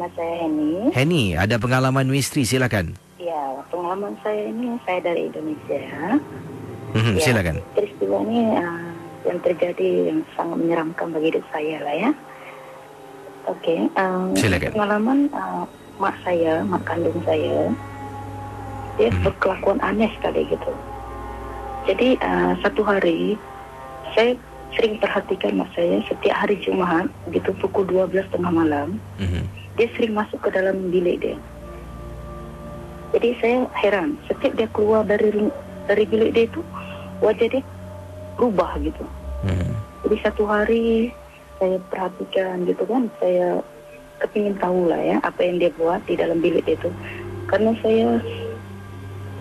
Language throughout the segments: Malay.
nama saya Henny. Henny, ada pengalaman misteri, silakan. Ya, pengalaman saya ini, saya dari Indonesia. Ya, silakan. Peristiwa ini yang terjadi yang sangat menyeramkan bagi hidup saya lah ya. Oke, silakan. Pengalaman mak kandung saya, dia berkelakuan aneh sekali gitu. Jadi satu hari saya sering perhatikan mak saya setiap hari Jumaat gitu pukul 12:30 malam. Dia sering masuk ke dalam bilik dia. Jadi saya heran, setiap dia keluar dari bilik dia itu wajah dia berubah gitu. Jadi satu hari saya perhatikan gitu kan, saya kepingin tahu lah ya apa yang dia buat di dalam bilik dia itu. Karena saya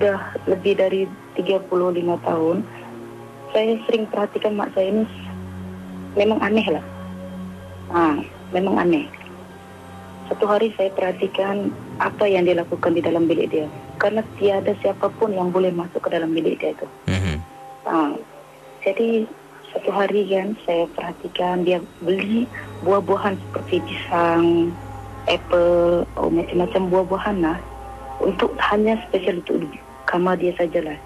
sudah lebih dari 35 tahun, saya sering perhatikan mak saya ini memang aneh lah. Memang aneh. Satu hari saya perhatikan apa yang dia lakukan di dalam bilik dia. Karena tiada siapapun yang boleh masuk ke dalam bilik dia itu. Jadi satu hari kan saya perhatikan dia beli buah-buahan seperti pisang, apple, macam-macam buah-buahan lah. Untuk hanya spesial untuk kamar dia sajalah.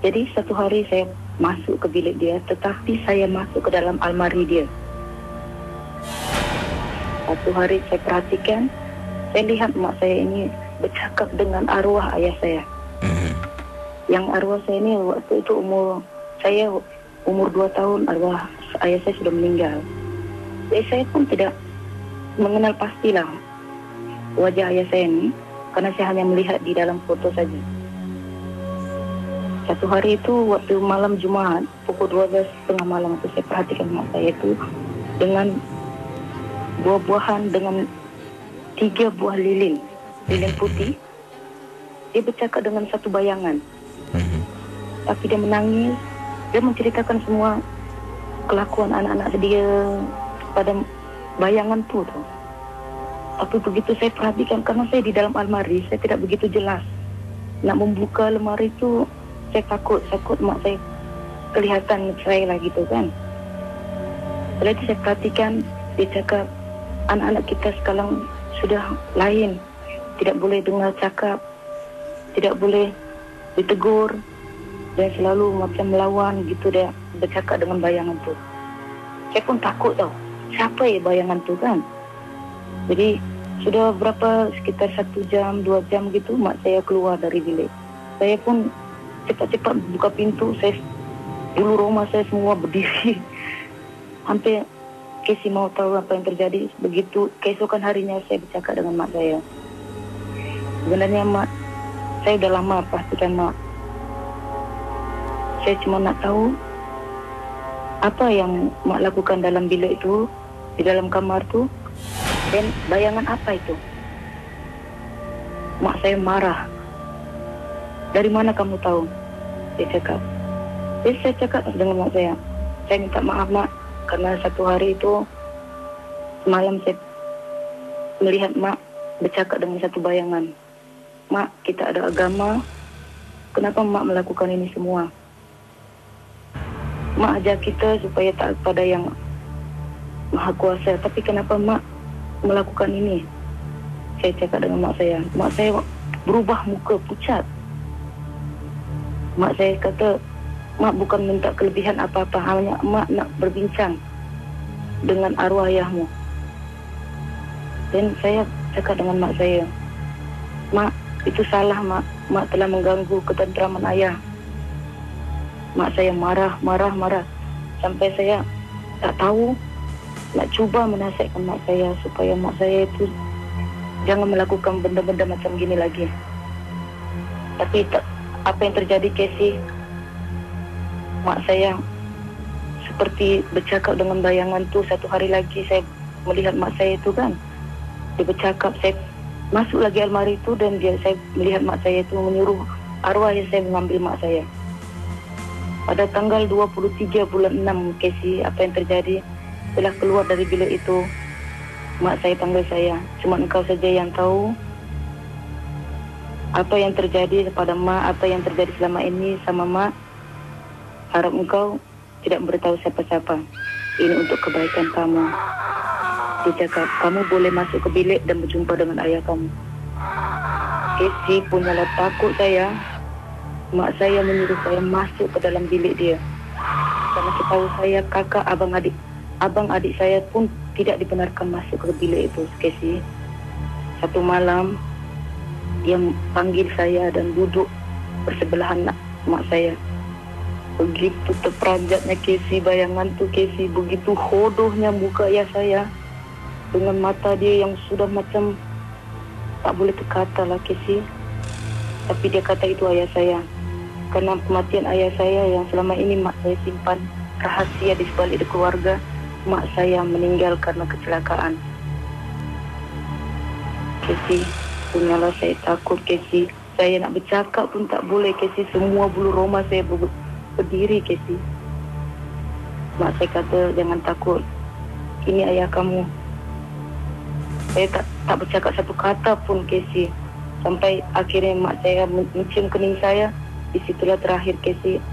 Jadi satu hari saya masuk ke bilik dia, tetapi saya masuk ke dalam almari dia. Satu hari saya perhatikan, saya lihat mak saya ini bercakap dengan arwah ayah saya. Yang arwah saya ini waktu itu umur 2 tahun, arwah ayah saya sudah meninggal. Jadi saya pun tidak mengenal pastilah wajah ayah saya ini, karena saya hanya melihat di dalam foto saja. Satu hari itu waktu malam Jumat pukul 12:30 malam itu saya perhatikan mak saya itu dengan buah-buahan, dengan 3 buah lilin putih. Dia bercakap dengan satu bayangan. Tapi dia menangis. Dia menceritakan semua kelakuan anak-anak dia pada bayangan tu. Tapi begitu saya perhatikan, karena saya di dalam almari, saya tidak begitu jelas. Nak membuka lemari itu saya takut mak saya kelihatan saya lah gitu kan. Setelah itu saya perhatikan, dia cakap anak-anak kita sekarang sudah lain, tidak boleh dengar cakap, tidak boleh ditegur, dan selalu macam melawan gitu. Dia bercakap dengan bayangan tu. Saya pun takut tau, siapa ya bayangan tu kan. Jadi sudah sekitar 1 jam 2 jam gitu mak saya keluar dari bilik. Saya pun cepat-cepat buka pintu. Dulu rumah saya semua berdiri. Hampir Casey mau tahu apa yang terjadi. Begitu keesokan harinya saya bercakap dengan mak saya. Sebenarnya mak, saya udah lama pastikan mak. Saya cuma nak tahu apa yang mak lakukan dalam bilik itu, di dalam kamar tu, dan bayangan apa itu. Mak saya marah. Dari mana kamu tahu? Dia cakap. Jadi saya cakap dengan mak saya minta maaf mak, karena satu hari itu semalam saya melihat mak bercakap dengan satu bayangan. Mak, kita ada agama, kenapa mak melakukan ini semua? Mak ajar kita supaya taat pada yang maha kuasa, tapi kenapa mak melakukan ini? Saya cakap dengan mak saya. Mak saya berubah muka pucat. Mak saya kata, mak bukan minta kelebihan apa-apa, hanya mak nak berbincang dengan arwah ayahmu. Dan saya cakap dengan mak saya, mak, itu salah mak. Mak telah mengganggu ketenteraman ayah. Mak saya marah. Sampai saya tak tahu, nak cuba menasihatkan mak saya supaya mak saya itu jangan melakukan benda-benda macam gini lagi. Tapi apa yang terjadi, Casey? Mak saya seperti bercakap dengan bayangan tu. Satu hari lagi saya melihat mak saya itu kan, dia bercakap. Saya masuk lagi almari itu dan saya melihat mak saya itu menyuruh arwah yang saya mengambil mak saya. Pada tanggal 23 bulan 6, Casey, apa yang terjadi? Setelah keluar dari bilik itu, mak saya panggil saya, cuma engkau saja yang tahu apa yang terjadi kepada mak, apa yang terjadi selama ini sama mak. Harap engkau tidak memberitahu siapa-siapa. Ini untuk kebaikan kamu. Dia cakap, kamu boleh masuk ke bilik dan berjumpa dengan ayah kamu. Casey punyalah takut saya. Mak saya menyuruh saya masuk ke dalam bilik dia. Karena setahu saya kakak, abang adik saya pun tidak dibenarkan masuk ke bilik itu, Casey. Satu malam, dia panggil saya dan duduk bersebelahan mak saya. Begitu terperanjatnya Casey, bayangan tu Casey, begitu hodohnya muka ayah saya. Dengan mata dia yang sudah macam tak boleh terkata lah Casey. Tapi dia kata itu ayah saya. Karena kematian ayah saya yang selama ini mak saya simpan rahasia di sebalik keluarga, mak saya meninggal karena kecelakaan. Casey, punyalah saya takut Casey. Saya nak bercakap pun tak boleh Casey. Semua bulu roma saya berdiri Casey. Mak saya kata, jangan takut, ini ayah kamu. Saya tak bercakap satu kata pun Casey. Sampai akhirnya mak saya mencium kening saya. Disitulah terakhir Casey,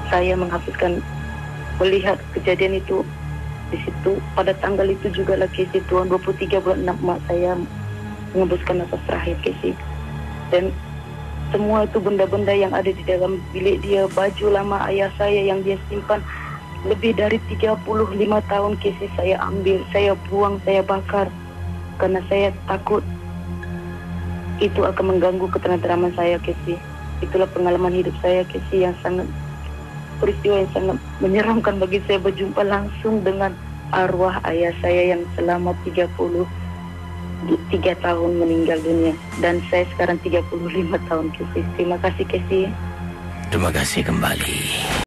saya menghapuskan melihat kejadian itu. Di situ pada tanggal itu juga lah Casey, tahun 23 bulan 6 mak saya mengembuskan nafas terakhir Casey. Dan semua itu benda-benda yang ada di dalam bilik dia, baju lama ayah saya yang dia simpan lebih dari 35 tahun Casey, saya ambil, saya buang, saya bakar. Karena saya takut itu akan mengganggu ketenangan saya Casey. Itulah pengalaman hidup saya Casey, yang sangat, peristiwa yang sangat menyeramkan bagi saya, berjumpa langsung dengan arwah ayah saya yang selama 3 tahun meninggal dunia. Dan saya sekarang 35 tahun Casey. Terima kasih Casey. Terima kasih kembali.